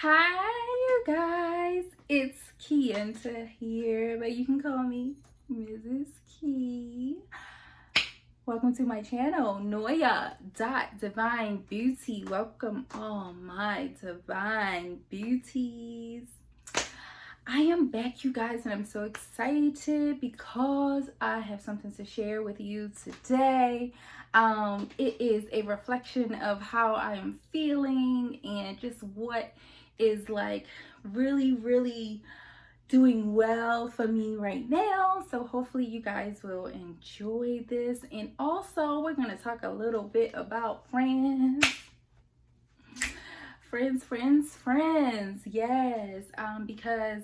Hi, you guys. It's Keyinta here, but you can call me Mrs. Key. Welcome to my channel, Noya.DivineBeauty. Welcome, all my divine beauties. I am back, you guys, and I'm so excited because I have something to share with you today. It is a reflection of how I am feeling and just what is like really doing well for me right now. So hopefully you guys will enjoy this. And also we're going to talk a little bit about friends. Friends. Yes. Because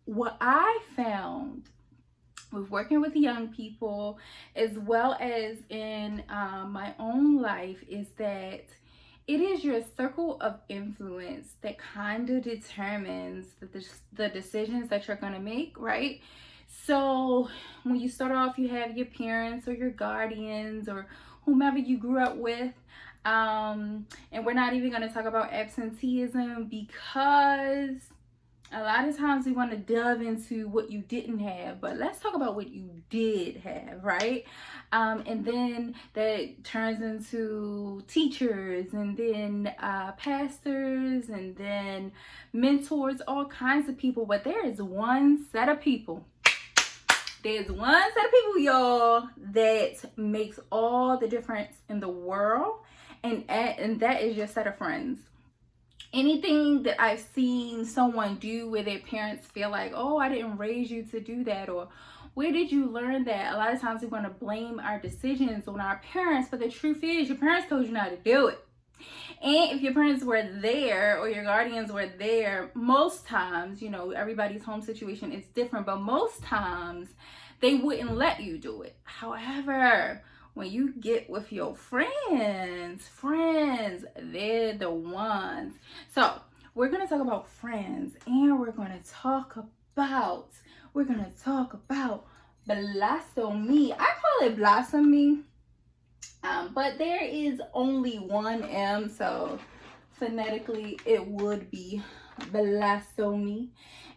what I found with working with young people as well as in my own life is that it is your circle of influence that kind of determines the decisions that you're going to make, right? So when you start off, you have your parents or your guardians or whomever you grew up with. And we're not even going to talk about absenteeism because a lot of times we want to delve into what you didn't have, but let's talk about what you did have, right? And then that turns into teachers and then pastors and then mentors, all kinds of people. But there is one set of people. There's one set of people, y'all, that makes all the difference in the world. And that is your set of friends. Anything that I've seen someone do where their parents feel like, oh, I didn't raise you to do that, or where did you learn that? A lot of times we want to blame our decisions on our parents, but the truth is your parents told you not to do it. And if your parents were there or your guardians were there, most times, you know, everybody's home situation is different, but most times they wouldn't let you do it. However, when you get with your friends, they're the ones. So we're going to talk about friends, and we're going to talk about BlossoME. I call it BlossoME, but there is only one M, so phonetically it would be BlossoME.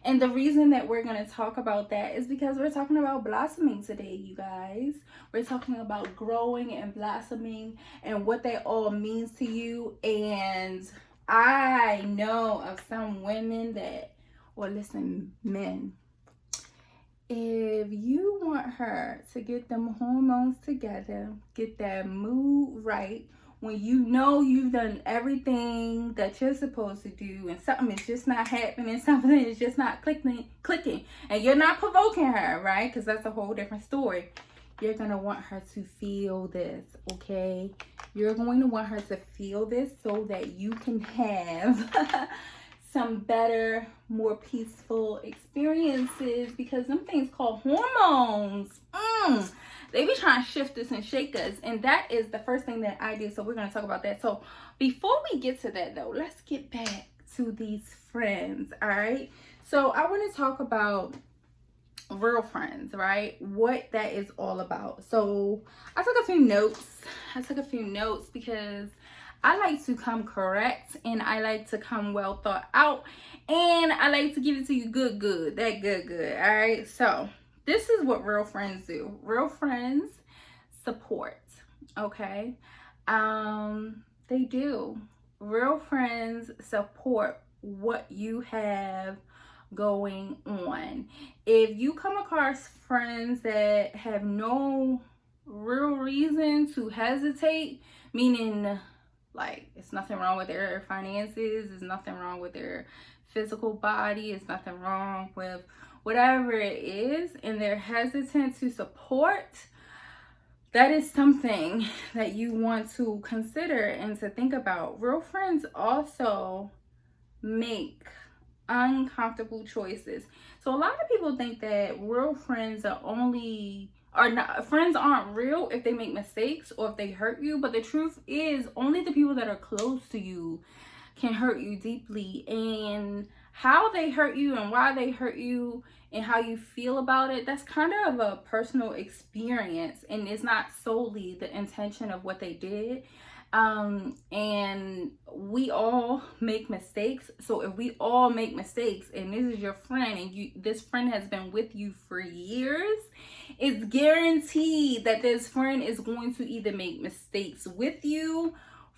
And the reason that we're going to talk about that is because we're talking about blossoming today, you guys. We're talking about growing and blossoming and what that all means to you. And I know of some women that, or listen, men, if you want her to get them hormones together, get that mood right, when you know you've done everything that you're supposed to do and something is just not happening, something is just not clicking, and you're not provoking her, right? Because that's a whole different story. You're going to want her to feel this, okay? You're going to want her to feel this so that you can have some better, more peaceful experiences, because them things called hormones, they be trying to shift us and shake us, and that is the first thing that I do. So we're going to talk about that. So before we get to that though, let's get back to these friends. All right, so I want to talk about real friends, right? What that is all about. So I took a few notes because I like to come correct, and I like to come well thought out, and I like to give it to you good, that good. All right, so this is what real friends do. Real friends support, okay? They do. Real friends support what you have going on. If you come across friends that have no real reason to hesitate, meaning like it's nothing wrong with their finances, there's nothing wrong with their physical body, it's nothing wrong with whatever it is, and they're hesitant to support, that is something that you want to consider and to think about. Real friends also make uncomfortable choices. So a lot of people think that real friends friends aren't real if they make mistakes or if they hurt you, but the truth is only the people that are close to you can hurt you deeply, and how they hurt you and why they hurt you and how you feel about it, that's kind of a personal experience, and it's not solely the intention of what they did. And we all make mistakes. So if we all make mistakes and this is your friend and this friend has been with you for years, it's guaranteed that this friend is going to either make mistakes with you,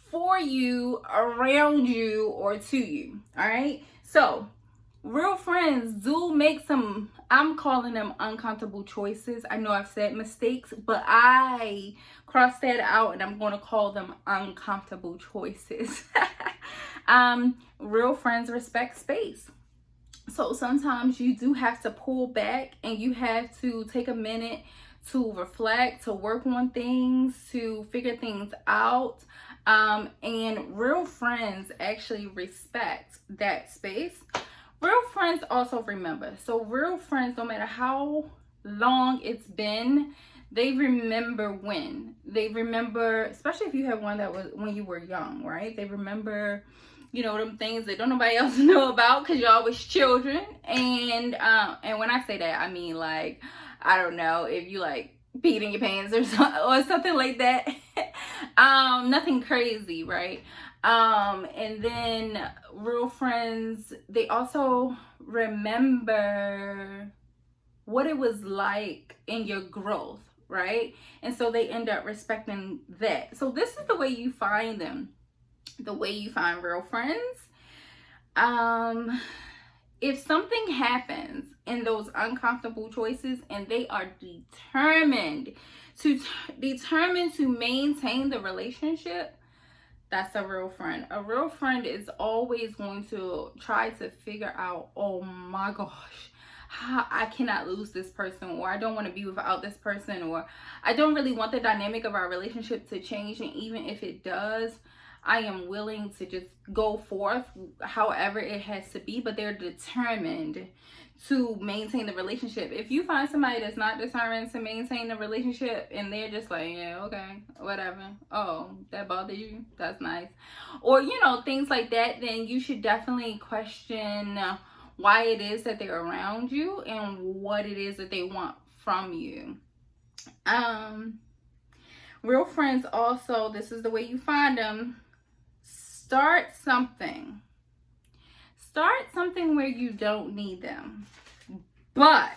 for you, around you, or to you. All right. So real friends do make some, I'm calling them uncomfortable choices. I know I've said mistakes, but I cross that out and I'm going to call them uncomfortable choices. Real friends respect space. So sometimes you do have to pull back and you have to take a minute to reflect, to work on things, to figure things out. And real friends actually respect that space. Real friends also remember. So real friends, no matter how long it's been, they remember when. They remember, especially if you have one that was when you were young, right? They remember, you know, them things that don't nobody else know about because y'all was children. And when I say that, I mean, like, I don't know, if you like peed in your pants or something like that. Nothing crazy, right? And then real friends, they also remember what it was like in your growth, right? And so they end up respecting that. So this is the way you find them, the way you find real friends. If something happens in those uncomfortable choices and they are determined to maintain the relationship, that's a real friend. A real friend is always going to try to figure out, oh my gosh, I cannot lose this person, or I don't want to be without this person, or I don't really want the dynamic of our relationship to change. And even if it does, I am willing to just go forth however it has to be, but they're determined to maintain the relationship. If you find somebody that's not determined to maintain the relationship and they're just like, yeah, okay, whatever, oh, that bothered you, that's nice, or you know, things like that, then you should definitely question why it is that they're around you and what it is that they want from you. Real friends also, this is the way you find them. Start something where you don't need them, but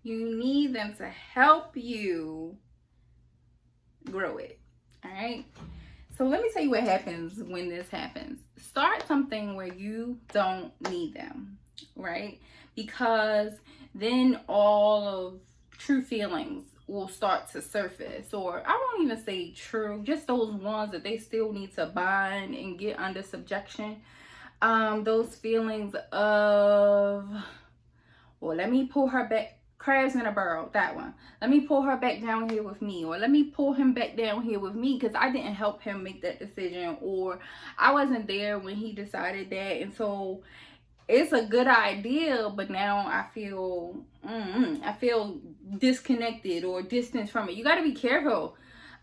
you need them to help you grow it. All right. So let me tell you what happens when this happens. Start something where you don't need them, right? Because then all of true feelings will start to surface, or I won't even say true, just those ones that they still need to bind and get under subjection. Those feelings of, well, let me pull her back, crabs in a barrel, that one. Let me pull her back down here with me, or let me pull him back down here with me because I didn't help him make that decision, or I wasn't there when he decided that, and so it's a good idea, but now I feel disconnected or distant from it. You got to be careful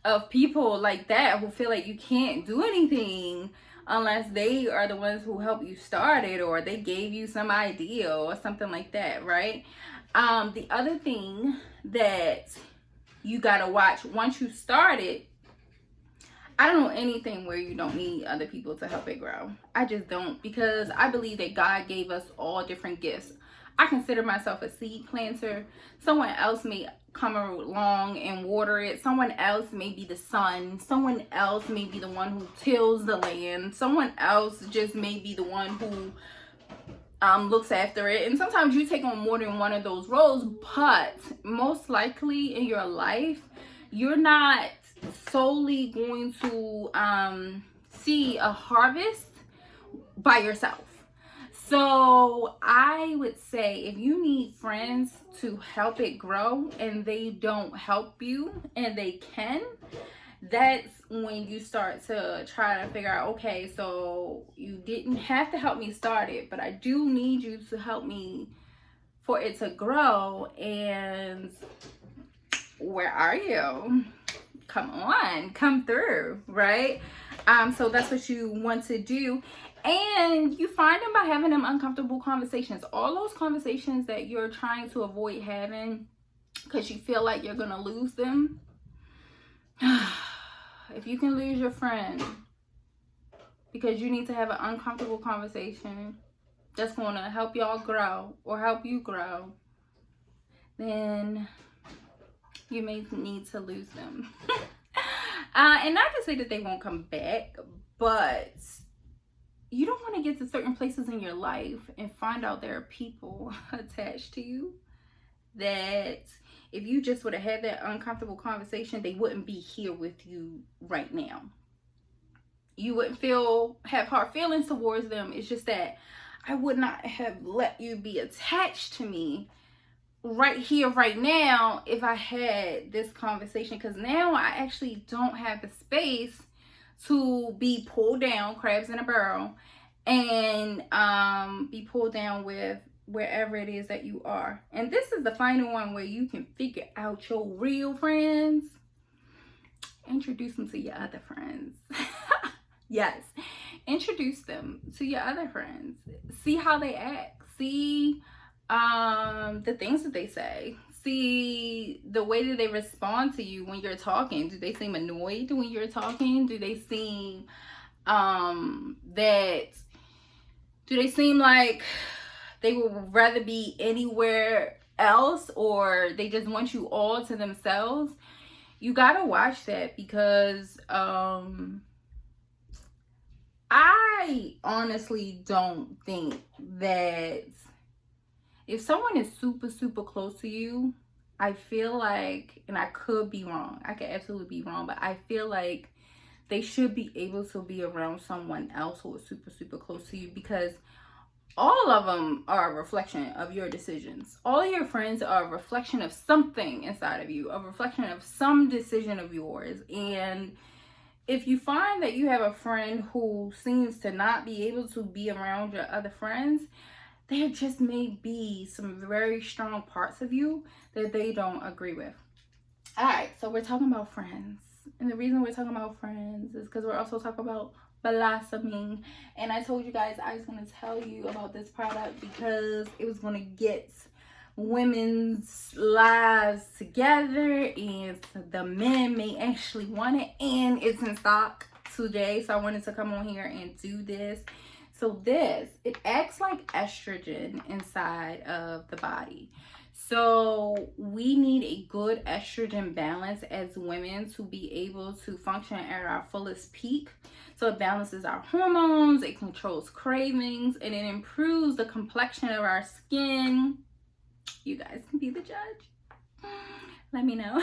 of people like that who feel like you can't do anything unless they are the ones who help you start it, or they gave you some idea or something like that, right? The other thing that you got to watch once you start it, I don't know anything where you don't need other people to help it grow. I just don't, because I believe that God gave us all different gifts. I consider myself a seed planter. Someone else may come along and water it. Someone else may be the sun. Someone else may be the one who tills the land. Someone else just may be the one who looks after it. And sometimes you take on more than one of those roles, but most likely in your life, you're not solely going to see a harvest by yourself. So I would say if you need friends to help it grow and they don't help you and they can, that's when you start to try to figure out, okay, so you didn't have to help me start it, but I do need you to help me for it to grow. And where are you? Come on, come through, right? So that's what you want to do. And you find them by having them uncomfortable conversations. All those conversations that you're trying to avoid having because you feel like you're going to lose them. if you can lose your friend because you need to have an uncomfortable conversation that's going to help y'all grow or help you grow, then you may need to lose them. And not to say that they won't come back, but you don't want to get to certain places in your life and find out there are people attached to you that if you just would have had that uncomfortable conversation, they wouldn't be here with you right now. You wouldn't have hard feelings towards them. It's just that I would not have let you be attached to me right here, right now, if I had this conversation. Because now I actually don't have the space to be pulled down, crabs in a barrel, and be pulled down with wherever it is that you are. And this is the final one where you can figure out your real friends. Introduce them to your other friends. Yes, introduce them to your other friends. See how they act. See the things that they say. See the way that they respond to you when you're talking. Do they seem annoyed when you're talking? Do they seem like they would rather be anywhere else, or they just want you all to themselves? You gotta watch that, because I honestly don't think that if someone is super, super close to you, I feel like, and I could be wrong, I could absolutely be wrong, but I feel like they should be able to be around someone else who is super, super close to you, because all of them are a reflection of your decisions. All of your friends are a reflection of something inside of you, a reflection of some decision of yours. And if you find that you have a friend who seems to not be able to be around your other friends, there just may be some very strong parts of you that they don't agree with. All right, so we're talking about friends. And the reason we're talking about friends is because we're also talking about BlossoME. And I told you guys I was going to tell you about this product because it was going to get women's lives together, and the men may actually want it, and it's in stock today. So I wanted to come on here and do this. So it acts like estrogen inside of the body. So we need a good estrogen balance as women to be able to function at our fullest peak. So it balances our hormones, it controls cravings, and it improves the complexion of our skin. You guys can be the judge. Let me know.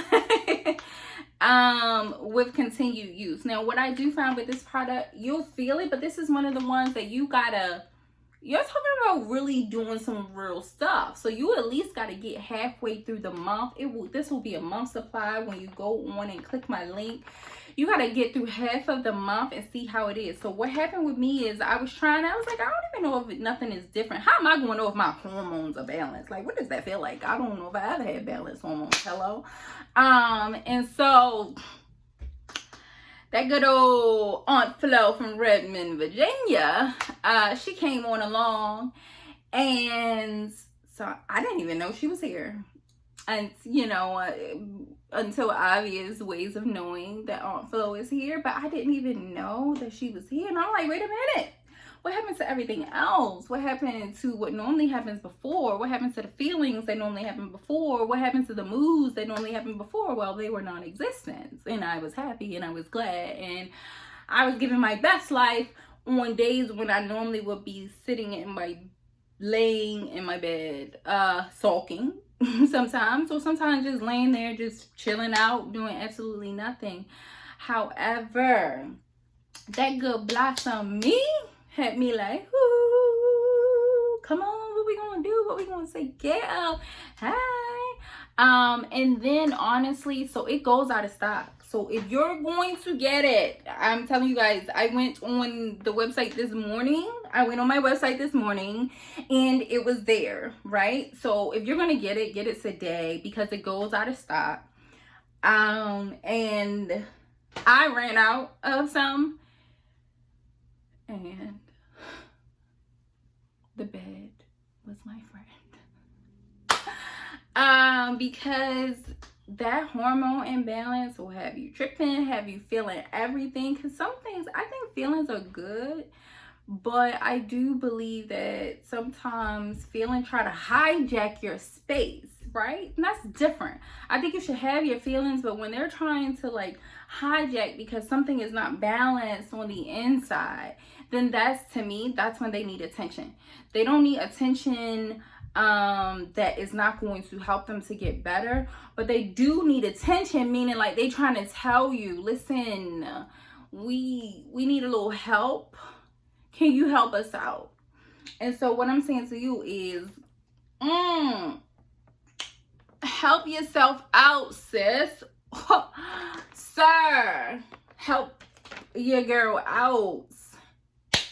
With continued use. Now, what I do find with this product, you'll feel it, but this is one of the ones that you're talking about really doing some real stuff. So you at least got to get halfway through the month. This will be a month supply. When you go on and click my link, you got to get through half of the month and see how it is. So what happened with me is I was like, I don't even know if nothing is different. How am I going to know if my hormones are balanced? Like, what does that feel like? I don't know if I ever had balanced hormones. Hello. And so that good old Aunt Flo from Redmond, Virginia, she came on along, and so I didn't even know she was here. And, until obvious ways of knowing that Aunt Flo is here, but I didn't even know that she was here. And I'm like, wait a minute. What happened to everything else? What happened to what normally happens before? What happened to the feelings that normally happened before? What happened to the moods that normally happened before? Well, they were non-existent, and I was happy and I was glad, and I was giving my best life on days when I normally would be laying in my bed, sulking sometimes, or sometimes just laying there, just chilling out, doing absolutely nothing. However, that good BlossoME had me like, ooh, come on, what we gonna do? What we gonna say? Girl, hi. And then honestly, so it goes out of stock. So if you're going to get it, I'm telling you guys, I went on the website this morning. I went on my website this morning and it was there, right? So if you're going to get it today, because it goes out of stock. And I ran out of some, and the bed was my friend. Because that hormone imbalance will have you tripping, have you feeling everything. Because some things, I think feelings are good, but I do believe that sometimes feelings try to hijack your space, right? And that's different. I think you should have your feelings, but when they're trying to like hijack because something is not balanced on the inside, then that's, to me, that's when they need attention. They don't need attention that is not going to help them to get better, but they do need attention, meaning like they trying to tell you, listen, we need a little help. Can you help us out? And so what I'm saying to you is, help yourself out, sis. Sir, help your girl out.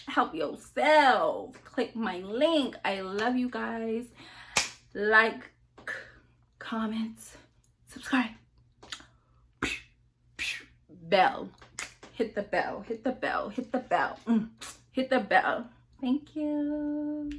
Help yourself. Click my link. I love you guys. Like, comment, subscribe. Bell. Hit the bell. Hit the bell. Hit the bell. Hit the bell. Thank you.